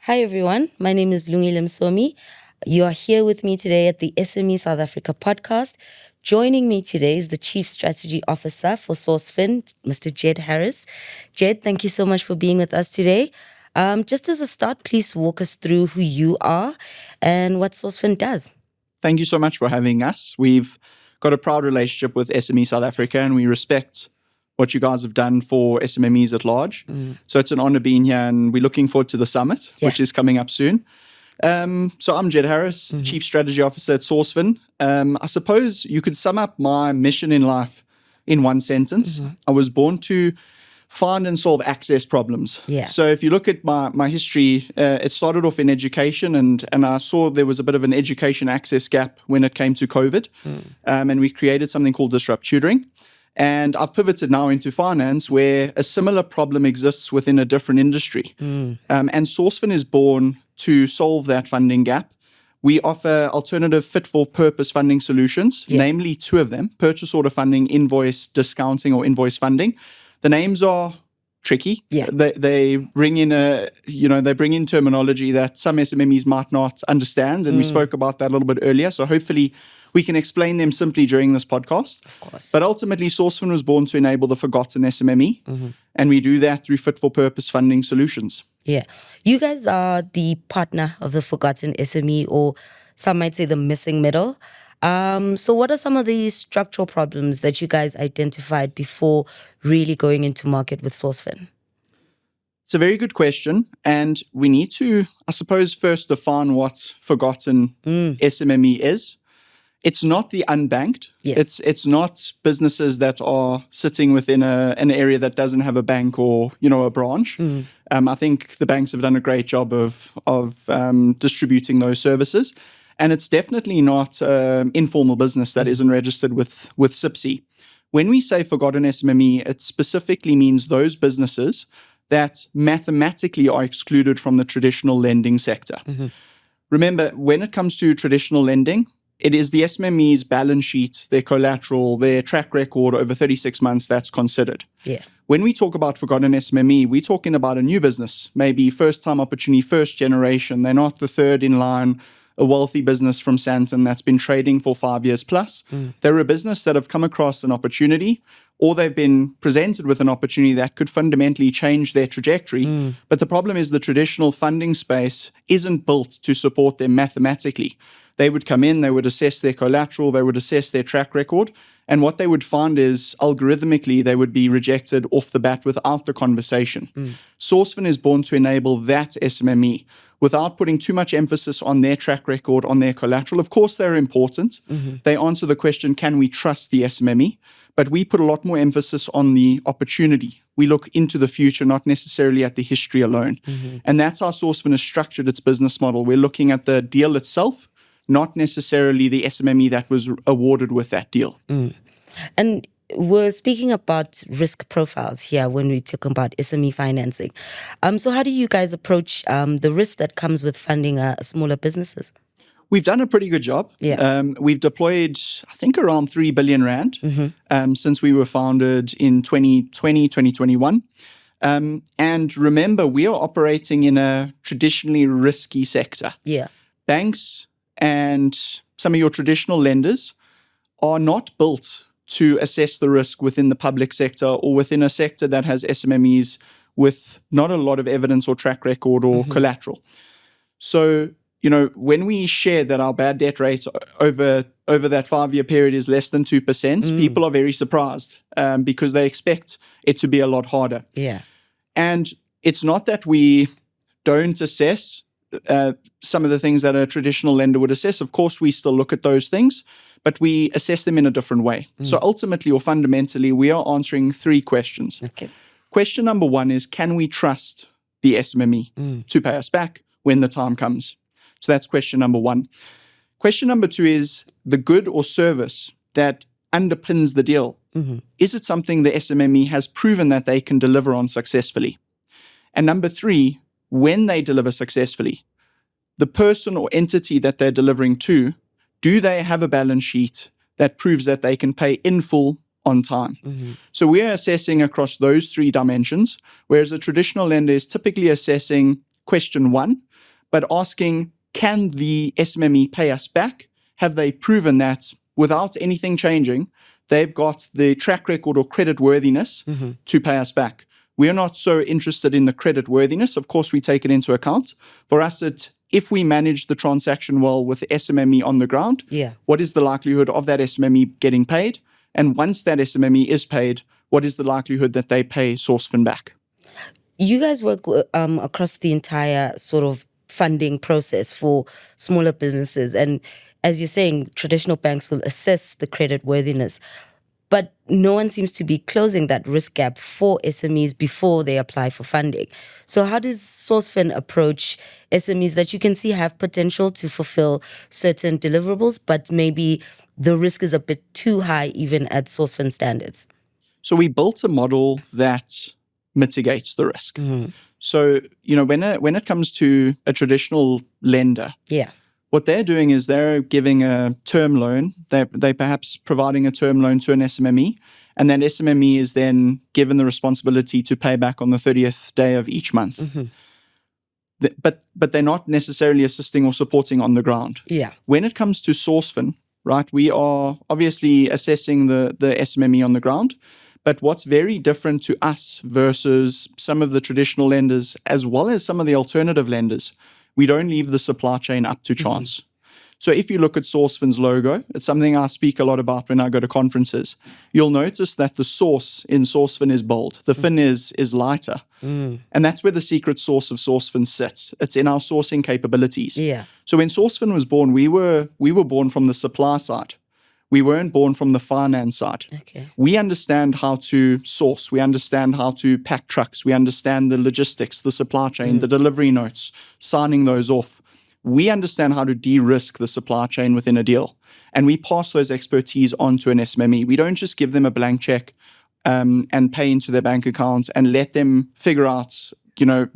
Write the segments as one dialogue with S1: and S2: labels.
S1: Hi everyone, my name is Lungile Msomi. You are here with me today at the SME South Africa podcast. Joining me today is the Chief Strategy Officer for Sourcefin, Mr. Jedd Harris. Jedd, thank you so much for being with us today. Just as a start, please walk us through who you are and what Sourcefin does.
S2: Thank you so much for having us. We've got a proud relationship with SME South Africa, and we respect what you guys have done for SMMEs at large. So it's an honor being here, and we're looking forward to the summit, which is coming up soon. So I'm Jedd Harris, Chief Strategy Officer at Sourcefin. I suppose you could sum up my mission in life in one sentence. I was born to find and solve access problems. So if you look at my history, it started off in education, and I saw there was a bit of an education access gap when it came to COVID. And we created something called Disrupt Tutoring. And I've pivoted now into finance, where a similar problem exists within a different industry. And Sourcefin is born to solve that funding gap. We offer alternative fit-for-purpose funding solutions, namely two of them: purchase order funding, invoice discounting, or invoice funding. The names are tricky. They bring in terminology that some SMMEs might not understand, and we spoke about that a little bit earlier. So hopefully we can explain them simply during this podcast.
S1: Of course.
S2: But ultimately, Sourcefin was born to enable the forgotten SMME, and we do that through fit-for-purpose funding solutions.
S1: You guys are the partner of the forgotten SME, or some might say the missing middle. So what are some of the structural problems that you guys identified before really going into market with Sourcefin?
S2: It's a very good question, and we need to, I suppose, first define what forgotten SMME is. It's not the unbanked. It's not businesses that are sitting within an area that doesn't have a bank or a branch. I think the banks have done a great job of distributing those services, and it's definitely not informal business that isn't registered with SIPC. When we say forgotten SMME, it specifically means those businesses that mathematically are excluded from the traditional lending sector. Remember, when it comes to traditional lending, it is the SMME's balance sheet, their collateral, their track record over 36 months that's considered. When we talk about forgotten SMME, we're talking about a new business, maybe first-time opportunity, first generation. They're not the third in line, a wealthy business from Santon that's been trading for 5 years plus. They're a business that have come across an opportunity, or they've been presented with an opportunity that could fundamentally change their trajectory. But the problem is the traditional funding space isn't built to support them mathematically. They would come in, they would assess their collateral, they would assess their track record, and what they would find is algorithmically they would be rejected off the bat without the conversation. Sourcefin is born to enable that SMME without putting too much emphasis on their track record, on their collateral. Of course, they're important. They answer the question, can we trust the SMME? But we put a lot more emphasis on the opportunity. We look into the future, not necessarily at the history alone. And that's how Sourcefin has structured its business model. We're looking at the deal itself, not necessarily the SMME that was awarded with that deal.
S1: And we're speaking about risk profiles here when we talk about SME financing. So how do you guys approach the risk that comes with funding smaller businesses?
S2: We've done a pretty good job. We've deployed, I think, around 3 billion rand since we were founded in 2020, 2021. And remember, we are operating in a traditionally risky sector. Banks and some of your traditional lenders are not built to assess the risk within the public sector or within a sector that has SMMEs with not a lot of evidence or track record or collateral. So, when we share that our bad debt rate over that 5-year period is less than 2%, people are very surprised because they expect it to be a lot harder. And it's not that we don't assess some of the things that a traditional lender would assess. Of course, we still look at those things, but we assess them in a different way. So ultimately or fundamentally, we are answering 3 questions. Question number 1 is, can we trust the SMME to pay us back when the time comes? So that's question number 1. Question number 2 is the good or service that underpins the deal. Is it something the SMME has proven that they can deliver on successfully? And number 3, when they deliver successfully, the person or entity that they're delivering to, do they have a balance sheet that proves that they can pay in full on time? So we're assessing across those 3 dimensions, whereas a traditional lender is typically assessing question one, but asking, can the SMME pay us back? Have they proven that without anything changing, they've got the track record or credit worthiness to pay us back? We're not so interested in the credit worthiness. Of course, we take it into account. For us, if we manage the transaction well with the SMME on the ground, what is the likelihood of that SMME getting paid? And once that SMME is paid, what is the likelihood that they pay Sourcefin back?
S1: You guys work across the entire sort of funding process for smaller businesses. And as you're saying, traditional banks will assess the credit worthiness. But no one seems to be closing that risk gap for SMEs before they apply for funding. So how does Sourcefin approach SMEs that you can see have potential to fulfill certain deliverables, but maybe the risk is a bit too high even at Sourcefin standards?
S2: So we built a model that mitigates the risk. So, when it comes to a traditional lender, what they're doing is they're giving a term loan. They're perhaps providing a term loan to an SMME, and that SMME is then given the responsibility to pay back on the 30th day of each month. But they're not necessarily assisting or supporting on the ground. When it comes to Sourcefin, right, we are obviously assessing the SMME on the ground. But what's very different to us versus some of the traditional lenders, as well as some of the alternative lenders, we don't leave the supply chain up to chance. So if you look at Sourcefin's logo, it's something I speak a lot about when I go to conferences. You'll notice that the source in Sourcefin is bold. The fin is lighter. And that's where the secret sauce of Sourcefin sits. It's in our sourcing capabilities. So when Sourcefin was born, we were born from the supply side. We weren't born from the finance side. We understand how to source. We understand how to pack trucks. We understand the logistics, the supply chain, the delivery notes, signing those off. We understand how to de-risk the supply chain within a deal. And we pass those expertise on to an SMME. We don't just give them a blank check and pay into their bank account and let them figure out,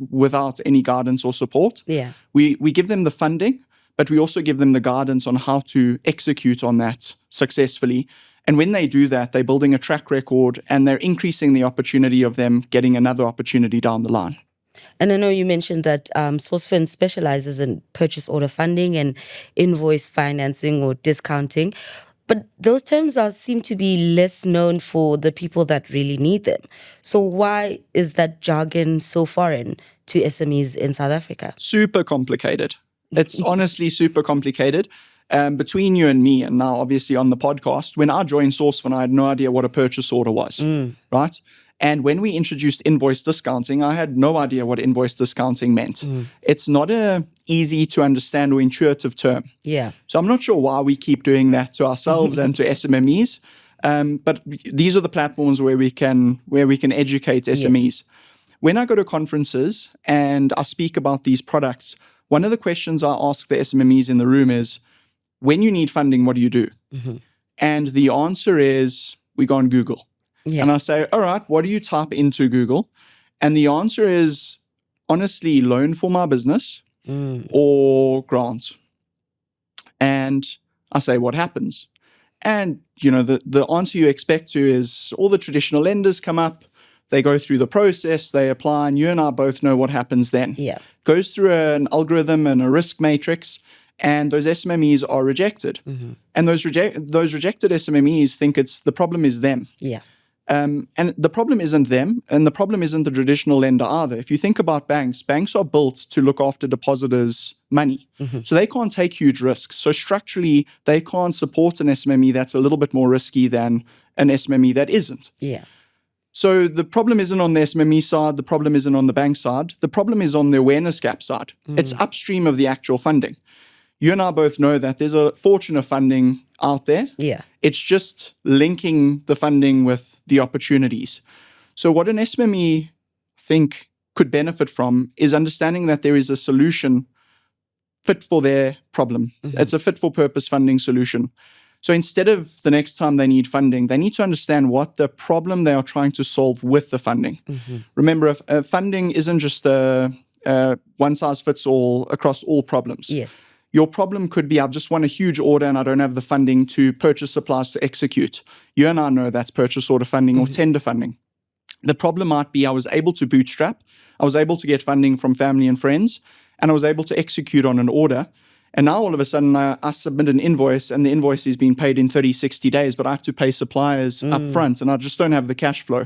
S2: without any guidance or support. We give them the funding, but we also give them the guidance on how to execute on that successfully. And when they do that, they're building a track record and they're increasing the opportunity of them getting another opportunity down the line.
S1: And I know you mentioned that Sourcefin specializes in purchase order funding and invoice financing or discounting. But those terms seem to be less known for the people that really need them. So why is that jargon so foreign to SMEs in South Africa?
S2: Super complicated. It's honestly super complicated. Between you and me, and now obviously on the podcast, when I joined Sourcefin, I had no idea what a purchase order was, right? And when we introduced invoice discounting, I had no idea what invoice discounting meant. It's not a easy to understand or intuitive term. So I'm not sure why we keep doing that to ourselves and to SMMEs. But these are the platforms where we can educate SMEs. When I go to conferences and I speak about these products, one of the questions I ask the SMMEs in the room is, when you need funding, what do you do? And the answer is, we go on Google. And I say, all right, what do you type into Google? And the answer is, honestly, loan for my business or grant. And I say, what happens? And, the answer you expect to is all the traditional lenders come up, they go through the process, they apply, and you and I both know what happens then. Goes through an algorithm and a risk matrix, and those SMMEs are rejected. And those rejected SMMEs think the problem is them. And the problem isn't them, and the problem isn't the traditional lender either. If you think about banks are built to look after depositors' money. So they can't take huge risks. So structurally, they can't support an SMME that's a little bit more risky than an SMME that isn't. So the problem isn't on the SMME side, the problem isn't on the bank side, the problem is on the awareness gap side. It's upstream of the actual funding. You and I both know that there's a fortune of funding out there. It's just linking the funding with the opportunities. So what an SMME, I think, could benefit from is understanding that there is a solution fit for their problem. It's a fit for purpose funding solution. So instead of the next time they need funding, they need to understand what the problem they are trying to solve with the funding. Remember, if funding isn't just a one-size-fits-all across all problems. Your problem could be, I've just won a huge order and I don't have the funding to purchase supplies to execute. You and I know that's purchase order funding or tender funding. The problem might be I was able to bootstrap, I was able to get funding from family and friends, and I was able to execute on an order. And now all of a sudden I submit an invoice and the invoice is being paid in 30, 60 days, but I have to pay suppliers up front and I just don't have the cash flow.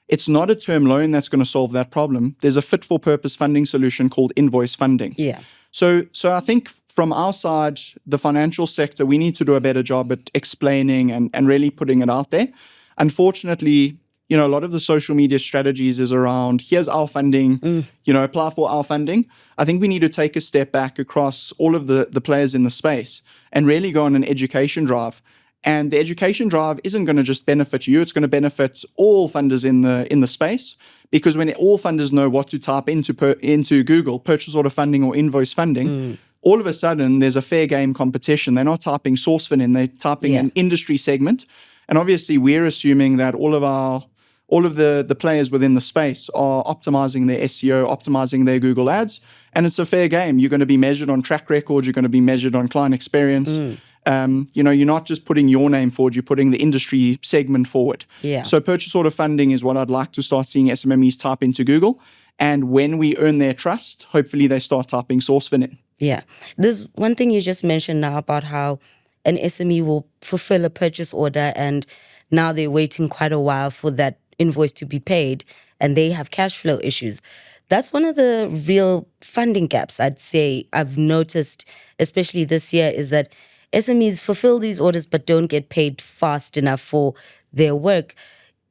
S2: It's not a term loan that's going to solve that problem. There's a fit for purpose funding solution called invoice funding.
S1: Yeah.
S2: So I think from our side, the financial sector, we need to do a better job at explaining and really putting it out there. Unfortunately, a lot of the social media strategies is around, here's our funding, apply for our funding. I think we need to take a step back across all of the players in the space and really go on an education drive. And the education drive isn't going to just benefit you, it's going to benefit all funders in the space, because when all funders know what to type into Google, purchase order funding or invoice funding, all of a sudden there's a fair game competition. They're not typing Sourcefin in, they're typing an industry segment. And obviously we're assuming that all of the players within the space are optimizing their SEO, optimizing their Google ads, and it's a fair game. You're going to be measured on track record, you're going to be measured on client experience. You're not just putting your name forward, you're putting the industry segment forward.
S1: Yeah.
S2: So purchase order funding is what I'd like to start seeing SMMEs type into Google. And when we earn their trust, hopefully they start typing Sourcefin in.
S1: Yeah. There's one thing you just mentioned now about how an SME will fulfill a purchase order and now they're waiting quite a while for that invoice to be paid and they have cash flow issues. That's one of the real funding gaps I'd say I've noticed, especially this year, is that SMEs fulfill these orders but don't get paid fast enough for their work.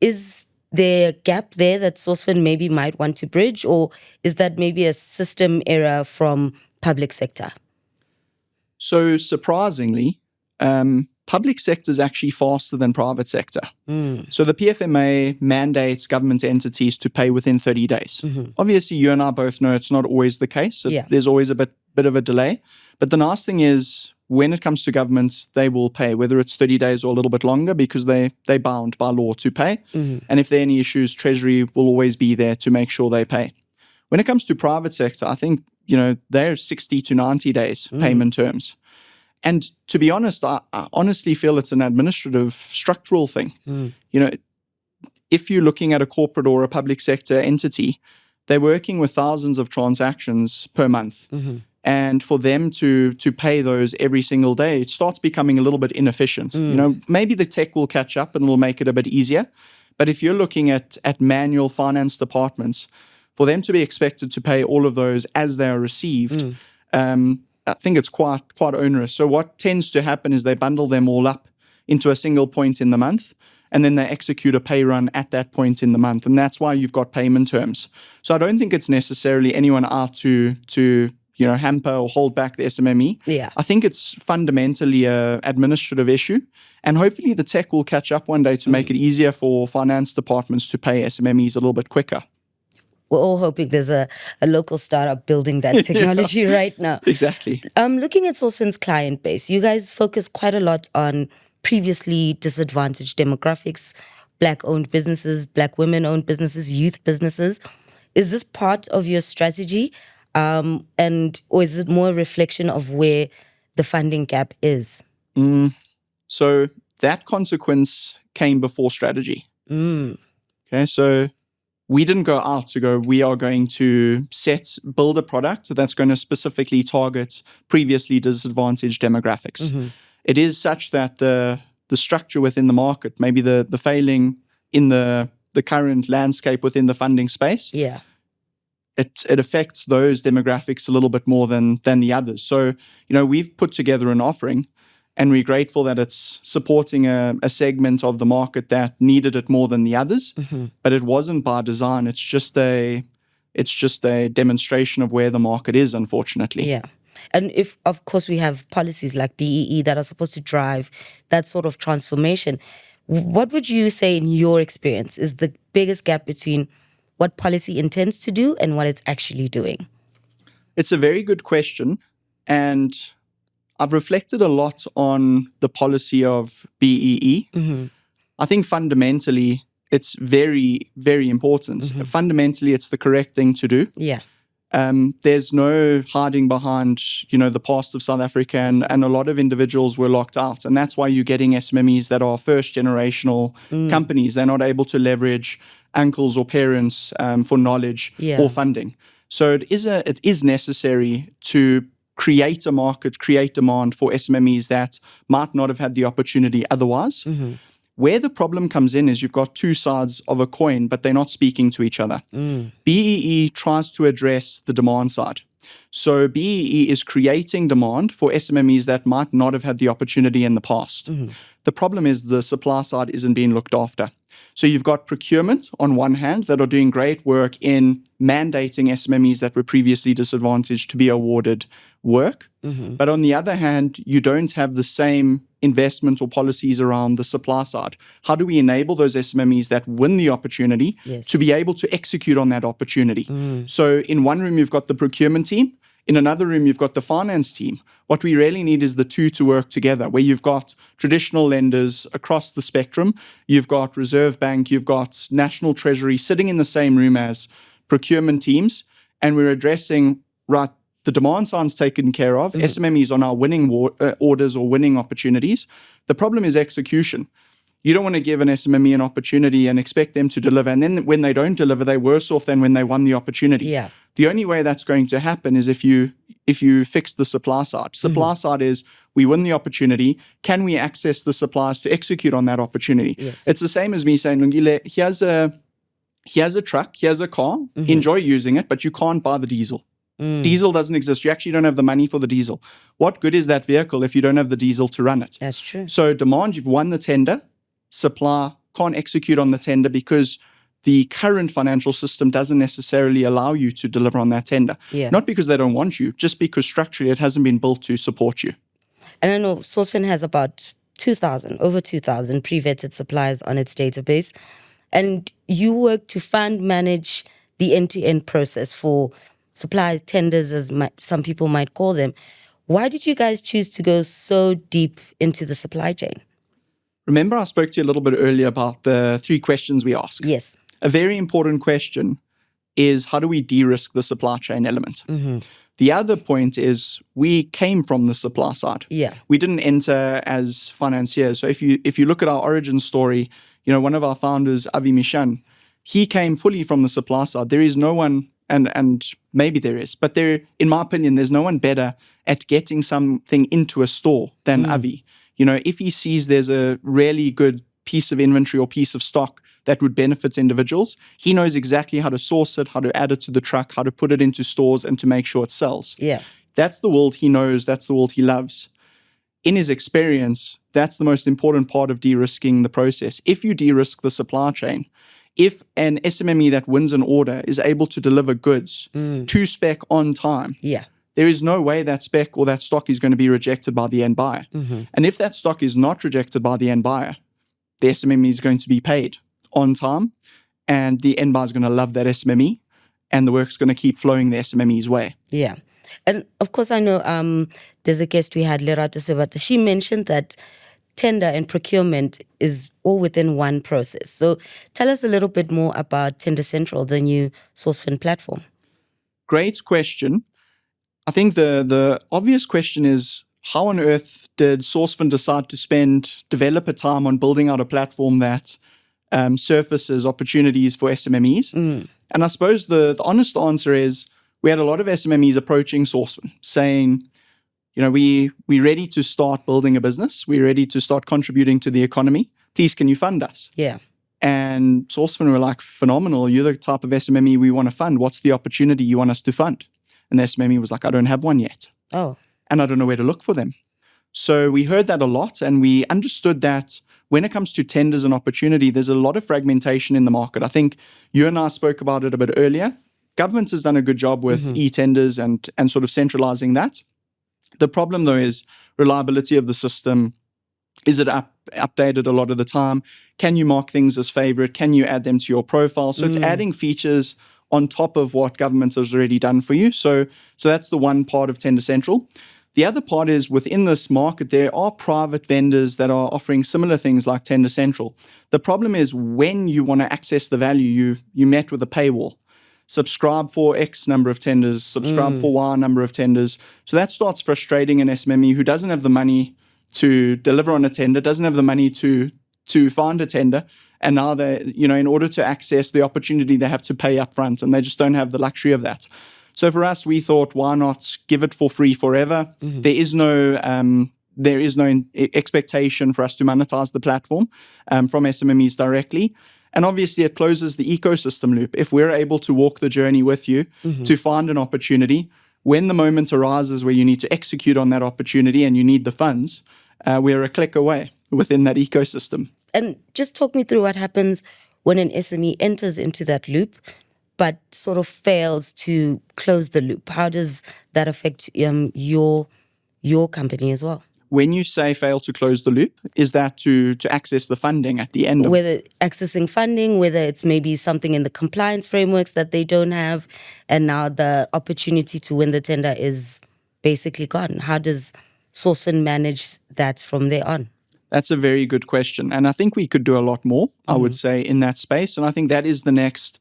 S1: Is there a gap there that Sourcefin maybe might want to bridge, or is that maybe a system error from public sector?
S2: So surprisingly, public sector is actually faster than private sector. So the PFMA mandates government entities to pay within 30 days. Obviously, you and I both know it's not always the case. So there's always a bit of a delay. But the nice thing is, when it comes to governments, they will pay, whether it's 30 days or a little bit longer, because they're bound by law to pay. And if there are any issues, Treasury will always be there to make sure they pay. When it comes to private sector, I think, they're 60 to 90 days payment terms. And to be honest, I honestly feel it's an administrative structural thing. If you're looking at a corporate or a public sector entity, they're working with thousands of transactions per month. And for them to pay those every single day, it starts becoming a little bit inefficient. Maybe the tech will catch up and will make it a bit easier. But if you're looking at manual finance departments, for them to be expected to pay all of those as they are received, I think it's quite onerous. So what tends to happen is they bundle them all up into a single point in the month, and then they execute a pay run at that point in the month. And that's why you've got payment terms. So I don't think it's necessarily anyone out to hamper or hold back the SMME.
S1: Yeah.
S2: I think it's fundamentally an administrative issue. And hopefully the tech will catch up one day to make it easier for finance departments to pay SMMEs a little bit quicker.
S1: We're all hoping there's a local startup building that technology right now.
S2: Exactly.
S1: Looking at Sourcefin's client base, you guys focus quite a lot on previously disadvantaged demographics, Black-owned businesses, Black women-owned businesses, youth businesses. Is this part of your strategy? Or is it more a reflection of where the funding gap is?
S2: So that consequence came before strategy. Okay, so we didn't go out to go, we are going to build a product that's going to specifically target previously disadvantaged demographics. It is such that the structure within the market, maybe the failing in the current landscape within the funding space, it affects those demographics a little bit more than the others. So, we've put together an offering, and we're grateful that it's supporting a segment of the market that needed it more than the others. But it wasn't by design. It's just a demonstration of where the market is, unfortunately.
S1: Yeah. And if, of course, we have policies like BEE that are supposed to drive that sort of transformation, what would you say in your experience is the biggest gap between what policy intends to do and what it's actually doing?
S2: It's a very good question. And I've reflected a lot on the policy of BEE. I think fundamentally it's very, very important. Fundamentally, it's the correct thing to do.
S1: Yeah.
S2: There's no hiding behind, the past of South Africa, and a lot of individuals were locked out. And that's why you're getting SMMEs that are first generational companies. They're not able to leverage uncles or parents for knowledge or funding. So it is necessary to create a market, create demand for SMMEs that might not have had the opportunity otherwise. Where the problem comes in is you've got two sides of a coin, but they're not speaking to each other. BEE tries to address the demand side. So BEE is creating demand for SMMEs that might not have had the opportunity in the past. The problem is the supply side isn't being looked after. So you've got procurement on one hand that are doing great work in mandating SMMEs that were previously disadvantaged to be awarded work. But on the other hand, you don't have the same investment or policies around the supply side. How do we enable those SMMEs that win the opportunity to be able to execute on that opportunity? So in one room, you've got the procurement team. In another room, you've got the finance team. What we really need is the two to work together, where you've got traditional lenders across the spectrum. You've got Reserve Bank, you've got National Treasury sitting in the same room as procurement teams, and we're addressing, right, the demand side's taken care of. SMMEs are now winning orders or winning opportunities. The problem is execution. You don't want to give an SMME an opportunity and expect them to deliver. And then when they don't deliver, they're worse off than when they won the opportunity. The only way that's going to happen is if you fix the supply side. Supply side is we win the opportunity. Can we access the suppliers to execute on that opportunity? It's the same as me saying, Lungile, here's a truck, here's a car, enjoy using it, but you can't buy the diesel. Diesel doesn't exist. You actually don't have the money for the diesel. What good is that vehicle if you don't have the diesel to run it?
S1: That's true.
S2: So demand, you've won the tender. Supply can't execute on the tender because the current financial system doesn't necessarily allow you to deliver on that tender. Not because they don't want you, just because structurally it hasn't been built to support you.
S1: And I know Sourcefin has about over 2,000 pre-vetted suppliers on its database. And you work to fund manage the end-to-end process for supplies, tenders, as some people might call them. Why did you guys choose to go so deep into the supply chain?
S2: Remember I spoke to you a little bit earlier about the 3 questions we ask?
S1: Yes.
S2: A very important question is how do we de-risk the supply chain element? The other point is we came from the supply side. We didn't enter as financiers. So if you look at our origin story, one of our founders, Avi Mishan, he came fully from the supply side. There is no one, and maybe there is, but in my opinion, there's no one better at getting something into a store than Avi. If he sees there's a really good piece of inventory or piece of stock that would benefit individuals, he knows exactly how to source it, how to add it to the truck, how to put it into stores and to make sure it sells. That's the world he knows. That's the world he loves. In his experience, that's the most important part of de-risking the process. If you de-risk the supply chain, if an SMME that wins an order is able to deliver goods to spec on time, there is no way that spec or that stock is going to be rejected by the end buyer. And if that stock is not rejected by the end buyer, the SMME is going to be paid on time, and the end buyer is going to love that SMME, and the work's going to keep flowing the SMME's way.
S1: And of course, I know there's a guest we had, Lerato Sebata. She mentioned that tender and procurement is all within one process. So tell us a little bit more about Tender Central, the new Sourcefin platform.
S2: Great question. I think the obvious question is, how on earth did Sourcefin decide to spend developer time on building out a platform that surfaces opportunities for SMMEs? And I suppose the honest answer is we had a lot of SMMEs approaching Sourcefin saying, we're ready to start building a business. We're ready to start contributing to the economy. Please, can you fund us? And Sourcefin were like, phenomenal. You're the type of SMME we want to fund. What's the opportunity you want us to fund? And the SMME was like, I don't have one yet. And I don't know where to look for them. So we heard that a lot, and we understood that when it comes to tenders and opportunity, there's a lot of fragmentation in the market. I think you and I spoke about it a bit earlier. Government has done a good job with e-tenders and sort of centralizing that. The problem, though, is reliability of the system. Is it updated a lot of the time? Can you mark things as favorite? Can you add them to your profile? So it's adding features on top of what government has already done for you. So that's the one part of Tender Central. The other part is within this market, there are private vendors that are offering similar things like Tender Central. The problem is when you want to access the value, you met with a paywall. subscribe for X number of tenders, subscribe for Y number of tenders. So that starts frustrating an SMME who doesn't have the money to deliver on a tender, doesn't have the money to find a tender. And now they, in order to access the opportunity, they have to pay up front, and they just don't have the luxury of that. So for us, we thought, why not give it for free forever? There is no expectation for us to monetize the platform from SMMEs directly. And obviously, it closes the ecosystem loop. If we're able to walk the journey with you to find an opportunity, when the moment arises where you need to execute on that opportunity and you need the funds, we're a click away within that ecosystem.
S1: And just talk me through what happens when an SME enters into that loop but sort of fails to close the loop. How does that affect your company as well?
S2: When you say fail to close the loop, is that to access the funding at the end?
S1: Whether accessing funding, whether it's maybe something in the compliance frameworks that they don't have, and now the opportunity to win the tender is basically gone. How does Sourcefin manage that from there on?
S2: That's a very good question. And I think we could do a lot more, I would say, in that space. And I think that is the next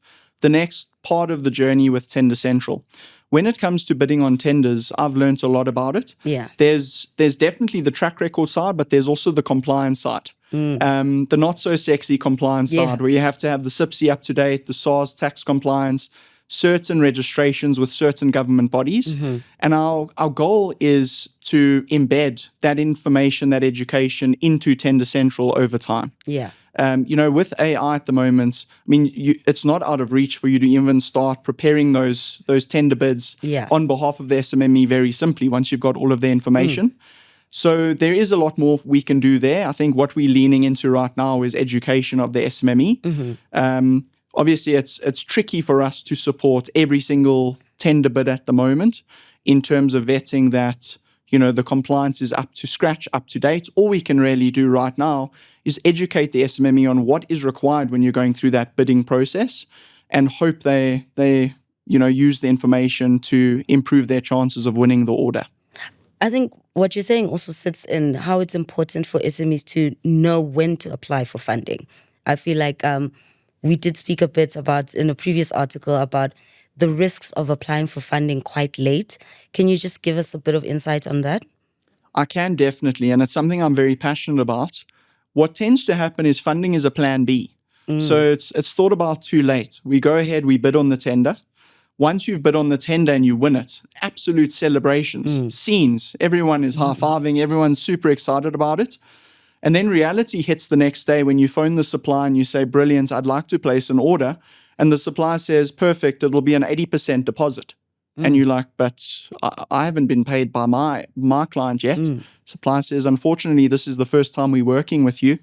S2: part of the journey with Tender Central. When it comes to bidding on tenders, I've learned a lot about it.
S1: Yeah.
S2: There's definitely the track record side, but there's also the compliance side. The not so sexy compliance side, where you have to have the SIPC up to date, the SARS tax compliance, certain registrations with certain government bodies. And our goal is to embed that information, that education into Tender Central over time.
S1: Yeah.
S2: With AI at the moment, it's not out of reach for you to even start preparing those tender bids on behalf of the SMME very simply once you've got all of the information. So there is a lot more we can do there. I think what we're leaning into right now is education of the SMME. Obviously, it's tricky for us to support every single tender bid at the moment in terms of vetting that the compliance is up to scratch, up to date. All we can really do right now is educate the SMME on what is required when you're going through that bidding process, and hope they use the information to improve their chances of winning the order.
S1: I think what you're saying also sits in how it's important for SMEs to know when to apply for funding. I feel like we did speak a bit about, in a previous article, about the risks of applying for funding quite late. Can you just give us a bit of insight on that?
S2: I can definitely, and it's something I'm very passionate about. What tends to happen is funding is a plan B. So it's thought about too late. We go ahead, we bid on the tender. Once you've bid on the tender and you win it, absolute celebrations, scenes, everyone is high-fiving, everyone's super excited about it. And then reality hits the next day when you phone the supplier and you say, brilliant, I'd like to place an order. And the supplier says, perfect, it'll be an 80% deposit. And you're like, but I haven't been paid by my client yet. Supplier says, unfortunately, this is the first time we're working with you.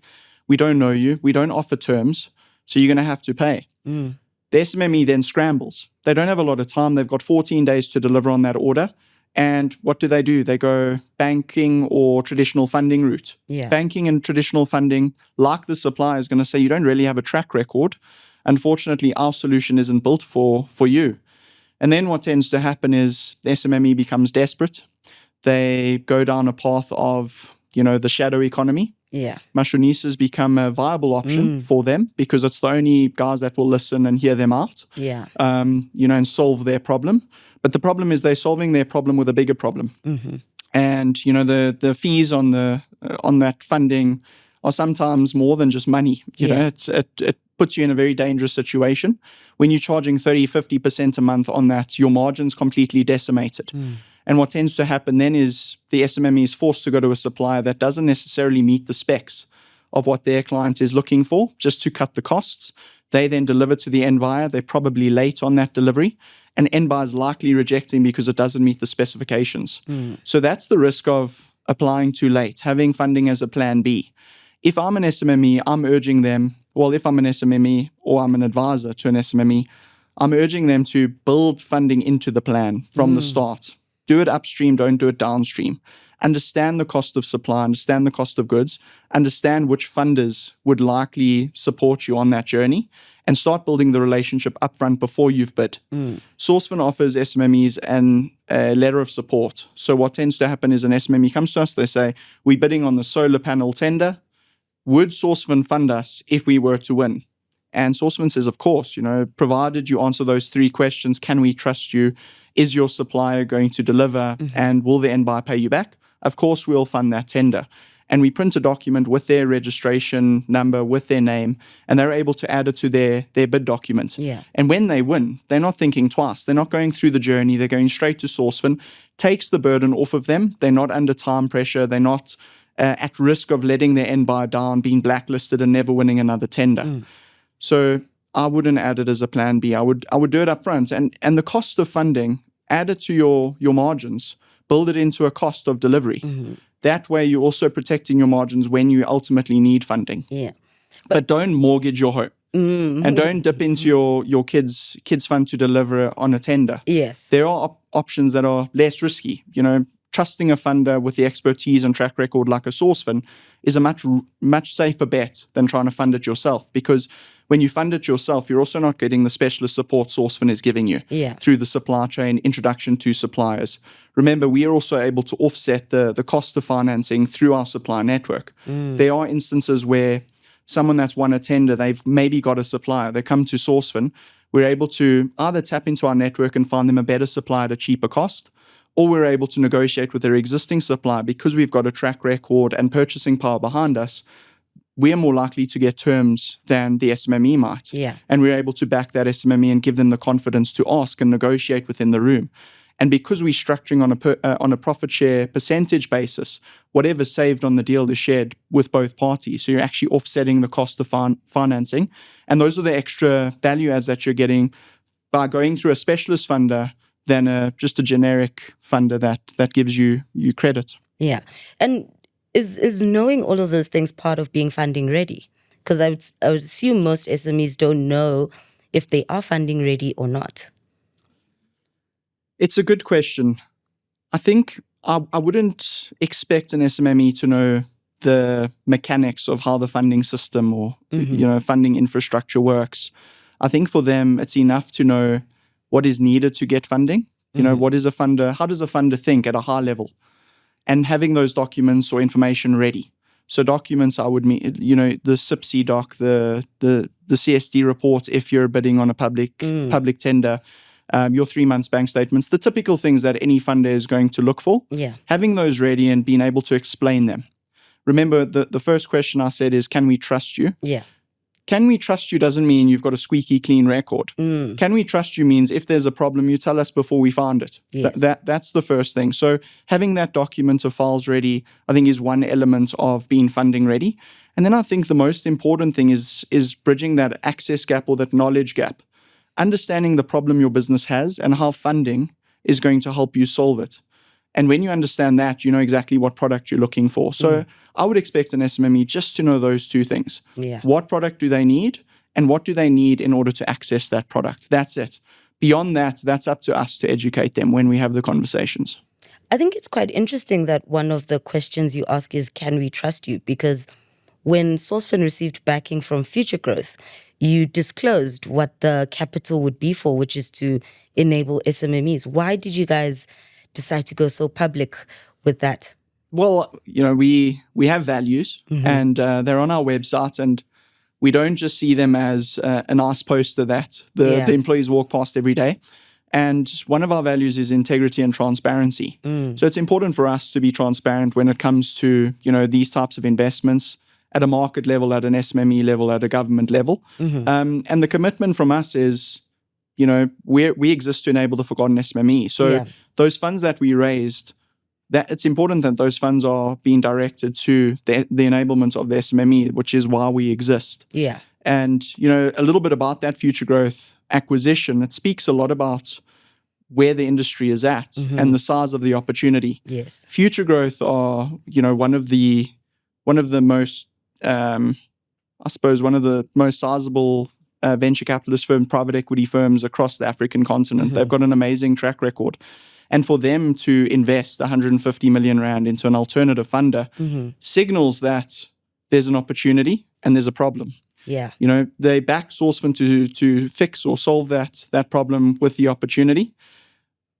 S2: We don't know you. We don't offer terms. So you're going to have to pay. The SMME then scrambles. They don't have a lot of time. They've got 14 days to deliver on that order. And what do? They go banking or traditional funding route. Banking and traditional funding, like the supplier, is going to say, you don't really have a track record. Unfortunately, our solution isn't built for you. And then what tends to happen is the SMME becomes desperate. They go down a path of, the shadow economy. Mashonisas become a viable option for them because it's the only guys that will listen and hear them out. And solve their problem. But the problem is they're solving their problem with a bigger problem. And, the fees on that funding are sometimes more than just money. It puts you in a very dangerous situation. When you're charging 30, 50% a month on that, your margin's completely decimated. And what tends to happen then is the SMME is forced to go to a supplier that doesn't necessarily meet the specs of what their client is looking for, just to cut the costs. They then deliver to the end buyer. They're probably late on that delivery. And end buyer is likely rejecting because it doesn't meet the specifications. So that's the risk of applying too late, having funding as a plan B. If I'm an SMME, I'm urging them, if I'm an SMME or I'm an advisor to an SMME, I'm urging them to build funding into the plan from the start. Do it upstream, don't do it downstream. Understand the cost of supply, understand the cost of goods, understand which funders would likely support you on that journey, and start building the relationship upfront before you've bid. Sourcefin offers SMMEs a letter of support. So what tends to happen is an SMME comes to us, they say, we're bidding on the solar panel tender. Would Sourcefin fund us if we were to win? And Sourcefin says, of course, provided you answer those 3 questions, can we trust you? Is your supplier going to deliver? And will the end buyer pay you back? Of course, we'll fund that tender. And we print a document with their registration number, with their name, and they're able to add it to their bid document.
S1: Yeah.
S2: And when they win, they're not thinking twice. They're not going through the journey. They're going straight to Sourcefin. Takes the burden off of them. They're not under time pressure. They're not at risk of letting their end buyer down, being blacklisted and never winning another tender. So I wouldn't add it as a plan B. I would do it up front. And the cost of funding, add it to your margins. Build it into a cost of delivery. That way you're also protecting your margins when you ultimately need funding.
S1: Yeah.
S2: But don't mortgage your hope. And don't dip into your kids' fund to deliver on a tender.
S1: Yes.
S2: There are options that are less risky. Trusting a funder with the expertise and track record like a Sourcefin is a much safer bet than trying to fund it yourself, because when you fund it yourself, you're also not getting the specialist support Sourcefin is giving you through the supply chain, introduction to suppliers. Remember, we are also able to offset the cost of financing through our supply network. There are instances where someone that's won a tender, they've maybe got a supplier, they come to Sourcefin, we're able to either tap into our network and find them a better supplier at a cheaper cost, or we're able to negotiate with their existing supplier. Because we've got a track record and purchasing power behind us, we're more likely to get terms than the SMME might.
S1: Yeah.
S2: And we're able to back that SMME and give them the confidence to ask and negotiate within the room. And because we're structuring on a profit share percentage basis, whatever's saved on the deal is shared with both parties. So you're actually offsetting the cost of financing. And those are the extra value adds that you're getting by going through a specialist funder than just a generic funder that gives you credit.
S1: Yeah. And is knowing all of those things part of being funding ready? Because I would assume most SMEs don't know if they are funding ready or not.
S2: It's a good question. I think I wouldn't expect an SMME to know the mechanics of how the funding system or funding infrastructure works. I think for them, it's enough to know what is needed to get funding. What is a funder? How does a funder think at a high level? And having those documents or information ready. So documents, I would mean, the SIPC doc, the CSD report if you're bidding on a public tender, your 3 months bank statements, the typical things that any funder is going to look for.
S1: Yeah.
S2: Having those ready and being able to explain them. Remember, the first question I said is, can we trust you?
S1: Yeah.
S2: Can we trust you doesn't mean you've got a squeaky clean record. Can we trust you means if there's a problem, you tell us before we find it.
S1: Yes.
S2: That's the first thing. So having that document of files ready, I think, is one element of being funding ready. And then I think the most important thing is bridging that access gap or that knowledge gap. Understanding the problem your business has and how funding is going to help you solve it. And when you understand that, you know exactly what product you're looking for. So I would expect an SMME just to know those 2 things.
S1: Yeah.
S2: What product do they need? And what do they need in order to access that product? That's it. Beyond that, that's up to us to educate them when we have the conversations.
S1: I think it's quite interesting that one of the questions you ask is, can we trust you? Because when Sourcefin received backing from Futuregrowth, you disclosed what the capital would be for, which is to enable SMMEs. Why did you guys decide to go so public with that?
S2: Well, we have values and they're on our website, and we don't just see them as a nice poster that the employees walk past every day. And one of our values is integrity and transparency. So it's important for us to be transparent when it comes to, these types of investments at a market level, at an SMME level, at a government level. And the commitment from us is, we exist to enable the forgotten SMME. So those funds that we raised, that it's important that those funds are being directed to the enablement of the SMME, which is why we exist.
S1: Yeah.
S2: And, a little bit about that Futuregrowth acquisition, it speaks a lot about where the industry is at and the size of the opportunity.
S1: Yes.
S2: Futuregrowth are, one of the most, one of the most sizable venture capitalist firm, private equity firms across the African continent. They've got an amazing track record. And for them to invest 150 million rand into an alternative funder signals that there's an opportunity and there's a problem.
S1: Yeah.
S2: They back Sourcefin to fix or solve that problem with the opportunity.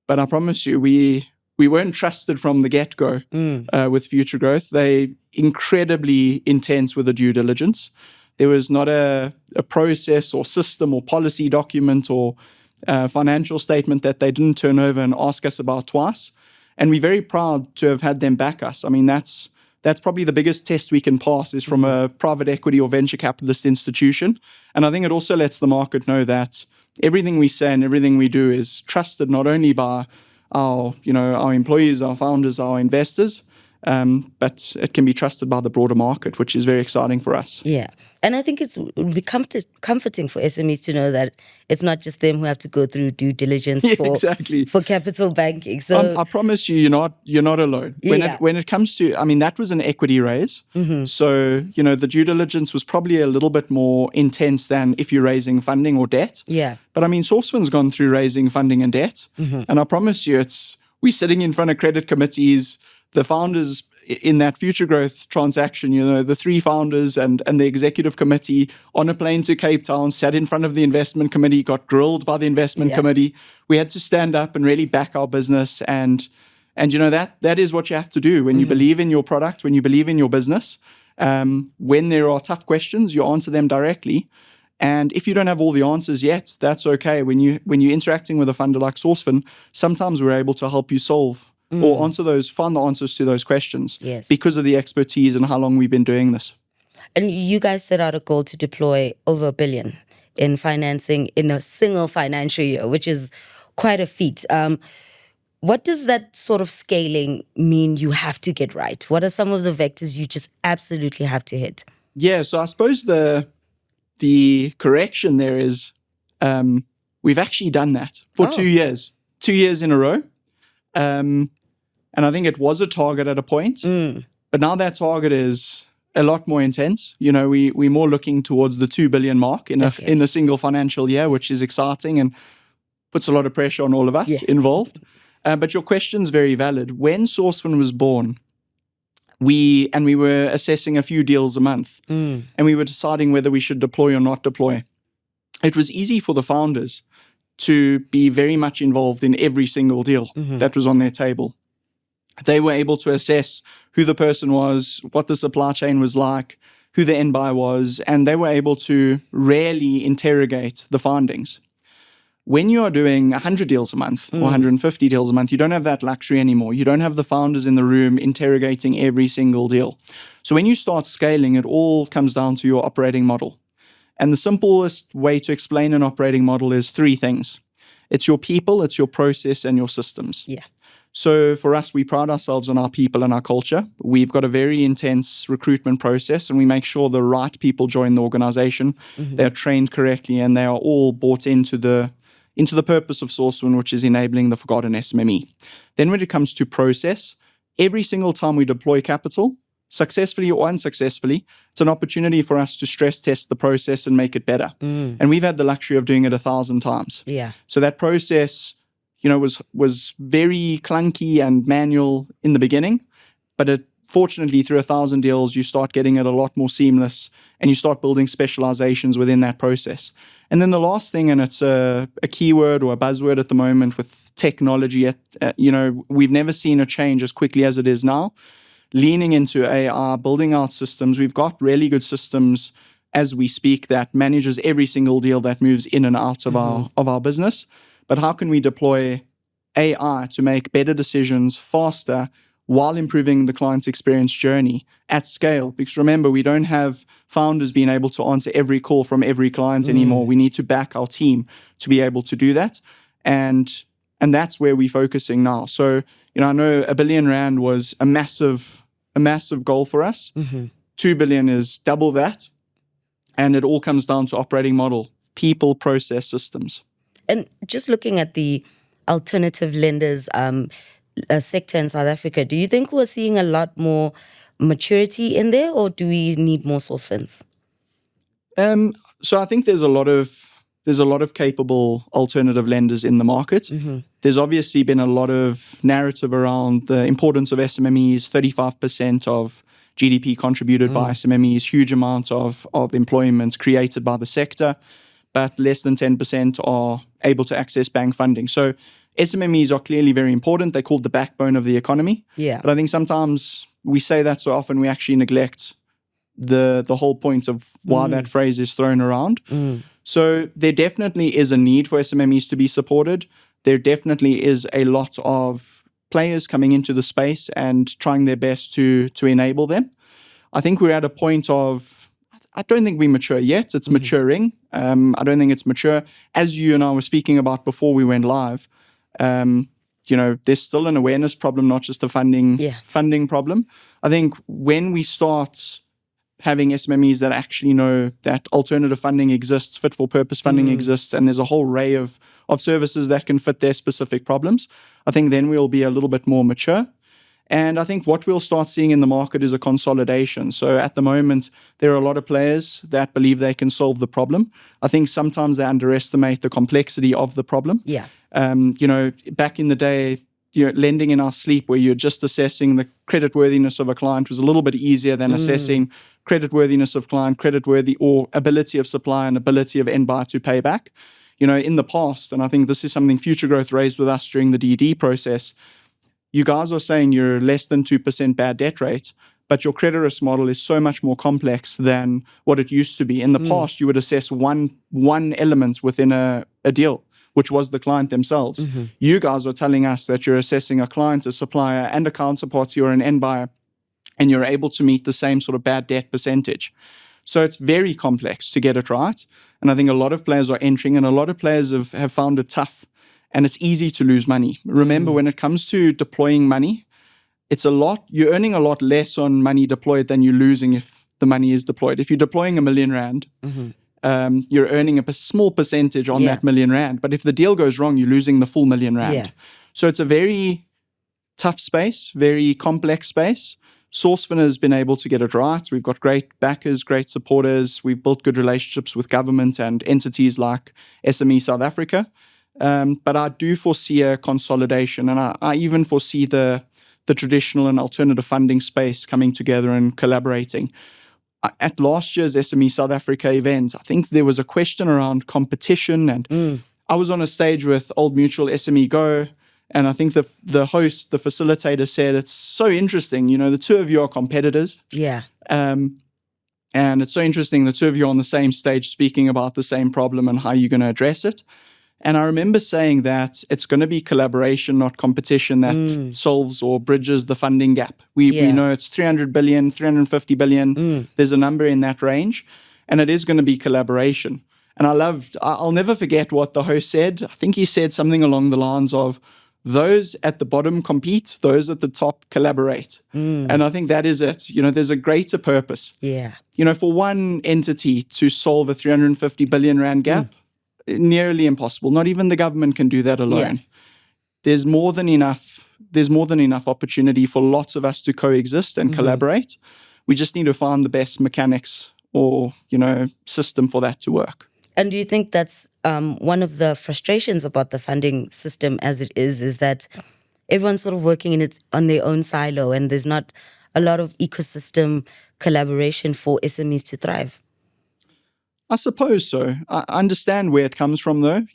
S2: But I promise you, we weren't trusted from the get-go with Futuregrowth. They incredibly intense with the due diligence. There was not a process or system or policy document or financial statement that they didn't turn over and ask us about twice. And we're very proud to have had them back us. I mean, that's probably the biggest test we can pass, is from a private equity or venture capitalist institution. And I think it also lets the market know that everything we say and everything we do is trusted not only by our employees, our founders, our investors, but it can be trusted by the broader market, which is very exciting for us.
S1: Yeah. And I think it would be comforting for SMEs to know that it's not just them who have to go through due diligence for capital banking. So
S2: I promise you're not alone. When it comes to, I mean, that was an equity raise. So, the due diligence was probably a little bit more intense than if you're raising funding or debt.
S1: Yeah.
S2: But I mean, Sourcefin's gone through raising funding and debt. And I promise you, we're sitting in front of credit committees. The founders in that Futuregrowth transaction, the 3 founders and the executive committee on a plane to Cape Town, sat in front of the investment committee, got grilled by the investment committee. We had to stand up and really back our business. And that is what you have to do when you believe in your product, when you believe in your business. When there are tough questions, you answer them directly. And if you don't have all the answers yet, that's okay. When you're interacting with a funder like Sourcefin, sometimes we're able to help you solve or find the answers to those questions because of the expertise and how long we've been doing this.
S1: And you guys set out a goal to deploy over $1 billion in financing in a single financial year, which is quite a feat. What does that sort of scaling mean you have to get right? What are some of the vectors you just absolutely have to hit?
S2: Yeah, so I suppose the correction there is we've actually done that for 2 years. 2 years in a row. And I think it was a target at a point, but now that target is a lot more intense. We're more looking towards the 2 billion mark in a single financial year, which is exciting and puts a lot of pressure on all of us involved. But your question's very valid. When Sourcefin was born, we were assessing a few deals a month, and we were deciding whether we should deploy or not deploy. It was easy for the founders to be very much involved in every single deal that was on their table. They were able to assess who the person was, what the supply chain was like, who the end buyer was, and they were able to rarely interrogate the findings. When you are doing 100 deals a month or 150 deals a month, you don't have that luxury anymore. You don't have the founders in the room interrogating every single deal. So when you start scaling, it all comes down to your operating model. And the simplest way to explain an operating model is 3 things. It's your people, it's your process, and your systems.
S1: Yeah.
S2: So for us, we pride ourselves on our people and our culture. We've got a very intense recruitment process, and we make sure the right people join the organization. They're trained correctly, and they are all bought into the purpose of Sourcefin, which is enabling the forgotten SMME. Then when it comes to process, every single time we deploy capital, successfully or unsuccessfully, it's an opportunity for us to stress test the process and make it better. And we've had the luxury of doing it 1,000 times.
S1: Yeah.
S2: So that process, was very clunky and manual in the beginning, but fortunately through 1,000 deals, you start getting it a lot more seamless, and you start building specializations within that process. And then the last thing, and it's a keyword or a buzzword at the moment with technology, we've never seen a change as quickly as it is now. Leaning into AI, building out systems. We've got really good systems as we speak that manages every single deal that moves in and out of our business. But how can we deploy AI to make better decisions faster while improving the client's experience journey at scale? Because remember, we don't have founders being able to answer every call from every client anymore. We need to back our team to be able to do that. And that's where we're focusing now. So, I know R1 billion was a massive goal for us. 2 billion is double that. And it all comes down to operating model, people, process, systems.
S1: And just looking at the alternative lenders sector in South Africa, do you think we're seeing a lot more maturity in there, or do we need more Sourcefins?
S2: So I think there's a lot of capable alternative lenders in the market. There's obviously been a lot of narrative around the importance of SMMEs, 35% of GDP contributed by SMMEs, huge amounts of employment created by the sector, but less than 10% are able to access bank funding. So SMMEs are clearly very important. They're called the backbone of the economy.
S1: Yeah.
S2: But I think sometimes we say that so often we actually neglect the whole point of why that phrase is thrown around. So there definitely is a need for SMMEs to be supported. There definitely is a lot of players coming into the space and trying their best to enable them. I think we're at a point of, I don't think we're mature yet. It's maturing. I don't think it's mature. As you and I were speaking about before we went live, there's still an awareness problem, not just a funding problem. I think when we start having SMMEs that actually know that alternative funding exists, fit for purpose funding exists, and there's a whole array of services that can fit their specific problems, I think then we'll be a little bit more mature. And I think what we'll start seeing in the market is a consolidation. So at the moment, there are a lot of players that believe they can solve the problem. I think sometimes they underestimate the complexity of the problem.
S1: Yeah.
S2: Back in the day, lending in our sleep, where you're just assessing the creditworthiness of a client, was a little bit easier than assessing creditworthiness of client, creditworthy or ability of supply and ability of end buyer to pay back. In the past, and I think this is something Futuregrowth raised with us during the DD process, you guys are saying you're less than 2% bad debt rate, but your credit risk model is so much more complex than what it used to be. In the past, you would assess one element within a deal, which was the client themselves. You guys are telling us that you're assessing a client, a supplier, and a counterparty or an end buyer, and you're able to meet the same sort of bad debt percentage. So it's very complex to get it right. And I think a lot of players are entering, and a lot of players have found it tough. And it's easy to lose money. Remember, when it comes to deploying money, you're earning a lot less on money deployed than you're losing if the money is deployed. If you're deploying R1 million, you're earning a small percentage on that R1 million. But if the deal goes wrong, you're losing the full R1 million. So it's a very tough space, very complex space. Sourcefin has been able to get it right. We've got great backers, great supporters. We've built good relationships with government and entities like SME South Africa. But I do foresee a consolidation, and I even foresee the traditional and alternative funding space coming together and collaborating. At last year's SME South Africa event, I think there was a question around competition, and I was on a stage with Old Mutual SME Go, and I think the host, the facilitator, said, it's so interesting, the two of you are competitors.
S1: Yeah.
S2: And it's so interesting, the two of you are on the same stage speaking about the same problem and how you're going to address it. And I remember saying that it's going to be collaboration, not competition, that solves or bridges the funding gap. We know it's 300 billion, 350 billion. There's a number in that range, and it is going to be collaboration. And I'll never forget what the host said. I think he said something along the lines of, those at the bottom compete, those at the top collaborate. And I think that is it. There's a greater purpose.
S1: Yeah.
S2: For one entity to solve a 350 billion rand gap, nearly impossible. Not even the government can do that alone. There's more than enough opportunity for lots of us to coexist and collaborate. We just need to find the best mechanics or system for that to work.
S1: And do you think that's one of the frustrations about the funding system as it is that everyone's sort of working on their own silo, and there's not a lot of ecosystem collaboration for SMEs to thrive?
S2: I suppose so. I understand where it comes from, though.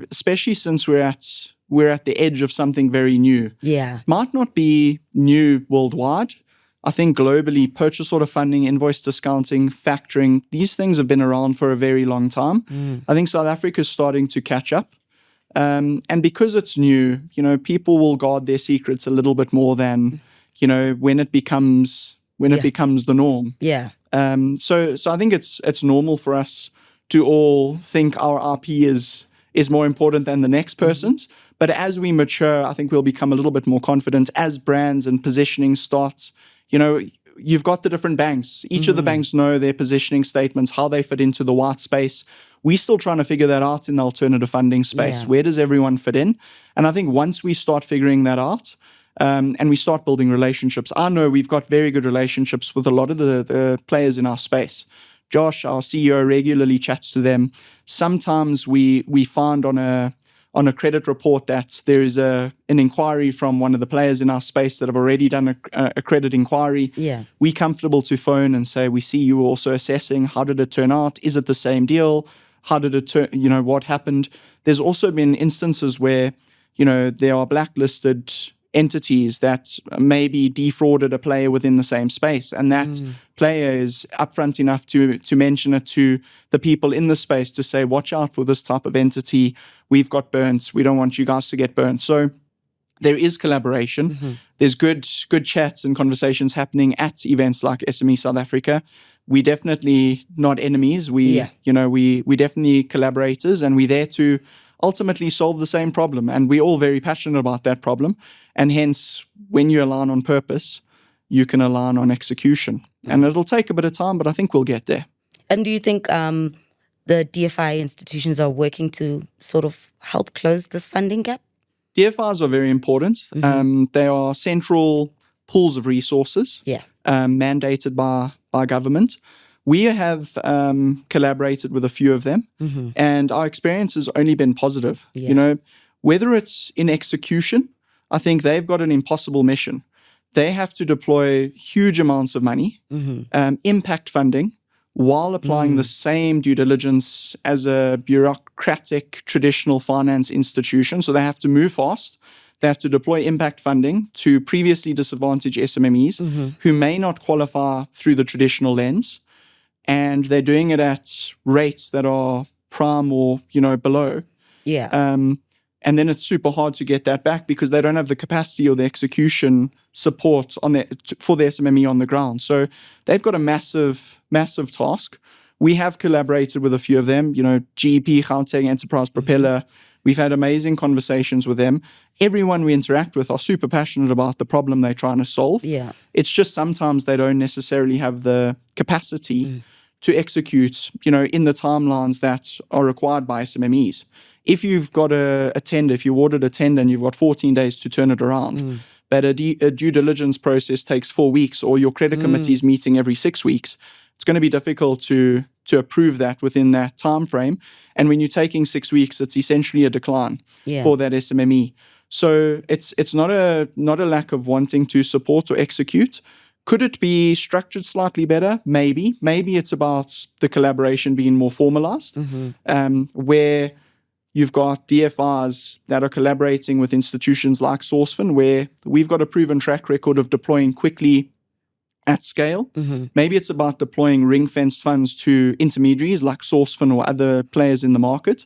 S2: Especially since we're at the edge of something very new.
S1: Yeah,
S2: might not be new worldwide. I think globally, purchase order funding, invoice discounting, factoring, these things have been around for a very long time. I think South Africa is starting to catch up, and because it's new, people will guard their secrets a little bit more than when it becomes the norm.
S1: Yeah.
S2: So I think it's normal for us to all think our RP is more important than the next person's. But as we mature, I think we'll become a little bit more confident as brands and positioning starts. You've got the different banks. Each of the banks know their positioning statements, how they fit into the white space. We're still trying to figure that out in the alternative funding space.
S1: Yeah.
S2: Where does everyone fit in? And I think once we start figuring that out, and we start building relationships. I know we've got very good relationships with a lot of the players in our space. Josh, our CEO, regularly chats to them. Sometimes we find on a credit report that there is an inquiry from one of the players in our space that have already done a credit inquiry.
S1: Yeah.
S2: We're comfortable to phone and say, we see you also assessing. How did it turn out? Is it the same deal? How did it turn? What happened? There's also been instances where, there are blacklisted entities that maybe defrauded a player within the same space, and that player is upfront enough to mention it to the people in the space to say, watch out for this type of entity. We've got burnt. We don't want you guys to get burnt. So there is collaboration. There's good chats and conversations happening at events like SME South Africa. We're definitely not enemies. We definitely collaborators, and we're there to ultimately solve the same problem. And we're all very passionate about that problem. And hence, when you align on purpose, you can align on execution. And it'll take a bit of time, but I think we'll get there.
S1: And do you think the DFI institutions are working to sort of help close this funding gap?
S2: DFIs are very important. They are central pools of resources mandated by government. We have collaborated with a few of them, and our experience has only been positive. Whether it's in execution, I think they've got an impossible mission. They have to deploy huge amounts of money, impact funding, while applying the same due diligence as a bureaucratic traditional finance institution. So they have to move fast. They have to deploy impact funding to previously disadvantaged SMMEs who may not qualify through the traditional lens. And they're doing it at rates that are prime or, below. And then it's super hard to get that back because they don't have the capacity or the execution support for the SMME on the ground. So they've got a massive, massive task. We have collaborated with a few of them, GEP, Gauteng Enterprise Propeller. We've had amazing conversations with them. Everyone we interact with are super passionate about the problem they're trying to solve. It's just sometimes they don't necessarily have the capacity to execute, in the timelines that are required by SMMEs. If you've got a tender, if you ordered a tender and you've got 14 days to turn it around, but a due diligence process takes 4 weeks, or your credit committee is meeting every 6 weeks, it's going to be difficult to approve that within that time frame. And when you're taking 6 weeks, it's essentially a decline for that SMME. So it's not a lack of wanting to support or execute. Could it be structured slightly better? Maybe. Maybe it's about the collaboration being more formalized, where you've got DFIs that are collaborating with institutions like Sourcefin, where we've got a proven track record of deploying quickly at scale. Maybe it's about deploying ring-fenced funds to intermediaries like Sourcefin or other players in the market.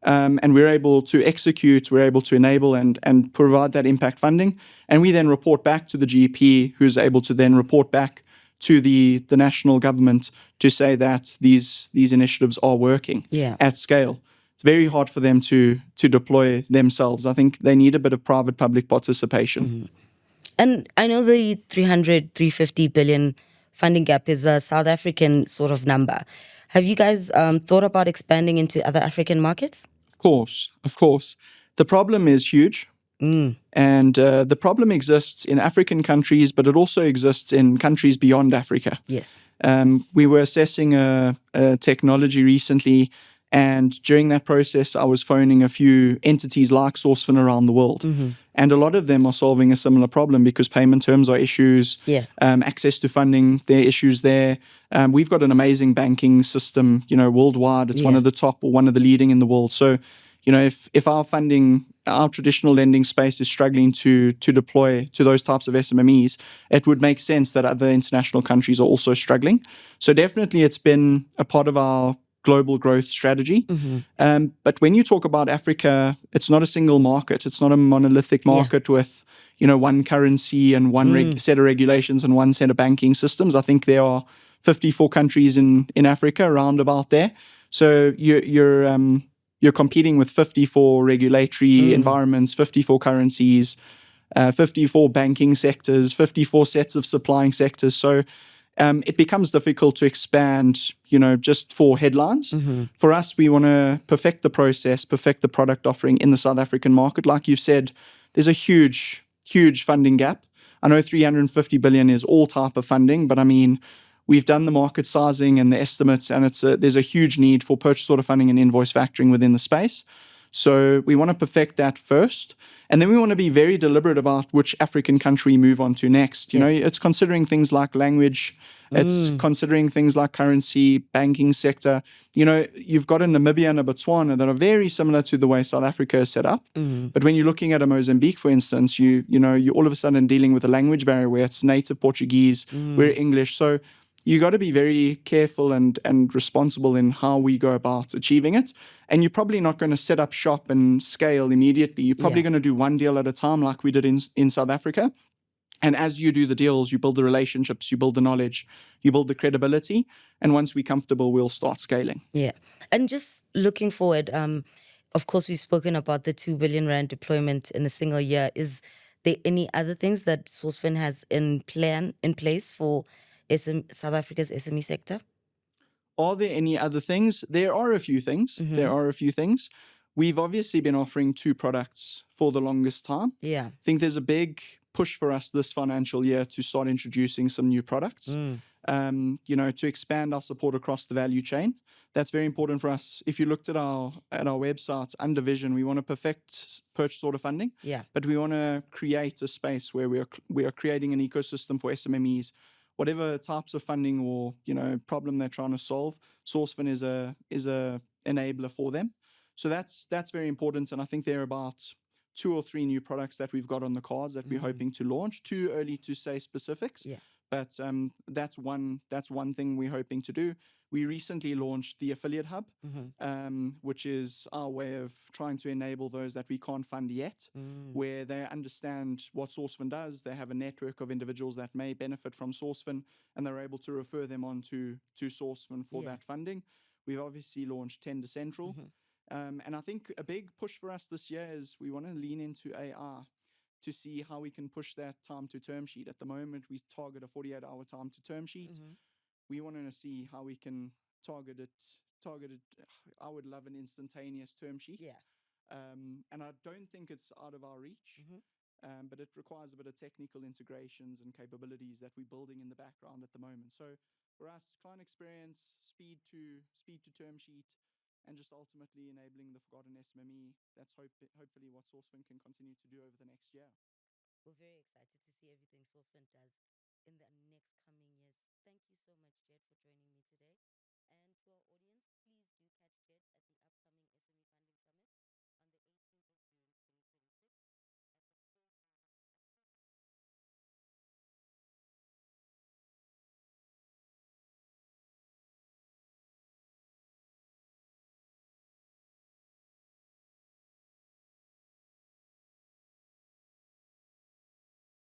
S2: And we're able to execute, we're able to enable and provide that impact funding. And we then report back to the GP, who's able to then report back to the national government to say that these initiatives are working at scale. It's very hard for them to deploy themselves. I think they need a bit of private-public participation.
S1: And I know the 350 billion funding gap is a South African sort of number. Have you guys thought about expanding into other African markets?
S2: Of course. The problem is huge. And the problem exists in African countries, but it also exists in countries beyond Africa.
S1: Yes.
S2: We were assessing a technology recently, and during that process, I was phoning a few entities like Sourcefin around the world. And a lot of them are solving a similar problem because payment terms are issues, access to funding, there are issues there. We've got an amazing banking system, worldwide. It's one of the top or one of the leading in the world. So, if our funding, our traditional lending space is struggling to deploy to those types of SMMEs, it would make sense that other international countries are also struggling. So definitely it's been a part of our global growth strategy. But when you talk about Africa, it's not a single market. It's not a monolithic market with, one currency and one set of regulations and one set of banking systems. I think there are 54 countries in Africa around about there. So you're competing with 54 regulatory environments, 54 currencies, 54 banking sectors, 54 sets of supplying sectors. So it becomes difficult to expand, just for headlines. For us, we want to perfect the process, perfect the product offering in the South African market. Like you've said, there's a huge, huge funding gap. I know 350 billion is all type of funding, but I mean, we've done the market sizing and the estimates, and there's a huge need for purchase order funding and invoice factoring within the space. So we want to perfect that first. And then we want to be very deliberate about which African country move on to next. You know, it's considering things like language, it's considering things like currency, banking sector. You know, you've got a Namibia and a Botswana that are very similar to the way South Africa is set up. But when you're looking at a Mozambique, for instance, you're all of a sudden dealing with a language barrier where it's native Portuguese, we're English. So you got to be very careful and responsible in how we go about achieving it. And you're probably not going to set up shop and scale immediately. You're probably going to do one deal at a time like we did in South Africa. And as you do the deals, you build the relationships, you build the knowledge, you build the credibility. And once we're comfortable, we'll start scaling.
S1: Yeah. And just looking forward, of course, we've spoken about the 2 billion rand deployment in a single year. Is there any other things that Sourcefin has in place for South Africa's SME sector?
S2: Are there any other things? There are a few things. There are a few things. We've obviously been offering 2 products for the longest time.
S1: Yeah.
S2: I think there's a big push for us this financial year to start introducing some new products, to expand our support across the value chain. That's very important for us. If you looked at our website, under vision, we want to perfect purchase order funding.
S1: Yeah.
S2: But we want to create a space where we are creating an ecosystem for SMMEs. Whatever types of funding or problem they're trying to solve, Sourcefin is a enabler for them. So that's very important, and I think there are about 2 or 3 new products that we've got on the cards that we're hoping to launch. Too early to say specifics, but that's one thing we're hoping to do. We recently launched the Affiliate Hub, which is our way of trying to enable those that we can't fund yet, where they understand what Sourcefin does. They have a network of individuals that may benefit from Sourcefin, and they're able to refer them on to Sourcefin for that funding. We've obviously launched Tender Central. And I think a big push for us this year is we want to lean into AI to see how we can push that time to term sheet. At the moment, we target a 48-hour time to term sheet. We want to see how we can target it. I would love an instantaneous term sheet. And I don't think it's out of our reach, but it requires a bit of technical integrations and capabilities that we're building in the background at the moment. So for us, client experience, speed to term sheet, and just ultimately enabling the forgotten SMME. That's hopefully what Sourcefin can continue to do over the next year.
S1: We're very excited to see everything Sourcefin does in the next coming years. Thank you so much, Jedd, for joining me today. And to our audience, please do